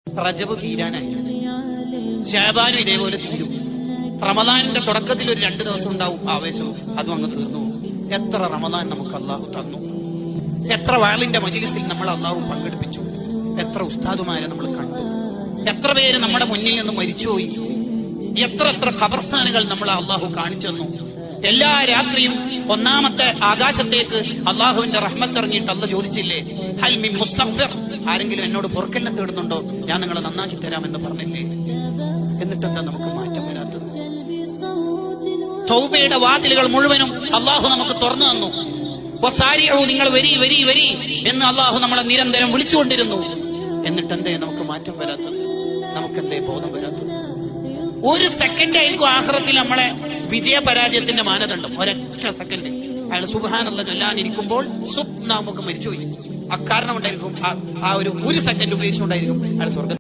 റജബ് തീരാനായി, ശഅബാനും ഇതേപോലെ തീരും. റമദാനിന്റെ തുടക്കത്തിൽ ഒരു 2 ദിവസം ഉണ്ടാവും ആവേശം, അതും അങ്ങ് തീർന്നു. എത്ര റമദാൻ നമുക്ക് അള്ളാഹു തന്നു, എത്ര വാളിന്റെ മജ്‌ലിസിൽ നമ്മൾ അള്ളാഹു പങ്കെടുപ്പിച്ചു, എത്ര ഉസ്താദുമാരെ നമ്മൾ കണ്ടു, എത്ര പേര് നമ്മുടെ മുന്നിൽ നിന്ന് മരിച്ചുപോയി, എത്ര ഖബർസ്ഥാനുകൾ നമ്മൾ അള്ളാഹു കാണിച്ചു തന്നു. എല്ലാ രാത്രിയും ഒന്നാമത്തെ ആകാശത്തേക്ക് അള്ളാഹുവിന്റെ റഹ്മത്ത് ഇറങ്ങിയിട്ട് അള്ളാഹു ചോദിച്ചില്ലേ, ഹൽ മിൻ മുസ്തഗ്ഫിർ, ആരെങ്കിലും എന്നോട് പൊറുക്കലിനെ തേടുന്നുണ്ടോ, ഞാൻ നിങ്ങളെ നന്നാക്കി തരാമെന്ന് പറഞ്ഞില്ലേ? എന്നിട്ടെന്താ നമുക്ക് മാറ്റം വരാത്തത്? തൗബയുടെ വാതിലുകൾ മുഴുവനും അള്ളാഹു നമുക്ക് തുറന്നു തന്നു. വസാരിഊ, നിങ്ങൾ വരി വരി വരി എന്ന് അള്ളാഹു നമ്മളെ നിരന്തരം വിളിച്ചുകൊണ്ടിരുന്നു. എന്നിട്ടെന്തേ നമുക്ക് മാറ്റം വരാത്തത്? നമുക്കെന്തേ ബോധം വരാത്തത്? ഒരു സെക്കൻഡ് ആയിരിക്കും ആഖിറത്തിൽ നമ്മളെ വിജയ പരാജയത്തിന്റെ മാനദണ്ഡം. ഒരൊറ്റ സെക്കൻഡ് അയാൾ സുബ്ഹാനല്ലാഹ് ചൊല്ലാനിരിക്കുമ്പോൾ നമുക്ക് മരിച്ചുപോയി. അക്കാരണം ഉണ്ടായിരിക്കും, ആ ഒരു സെക്കൻഡ് ഉപയോഗിച്ചുകൊണ്ടായിരിക്കും അയാൾ സ്വർഗ്ഗത്തിൽ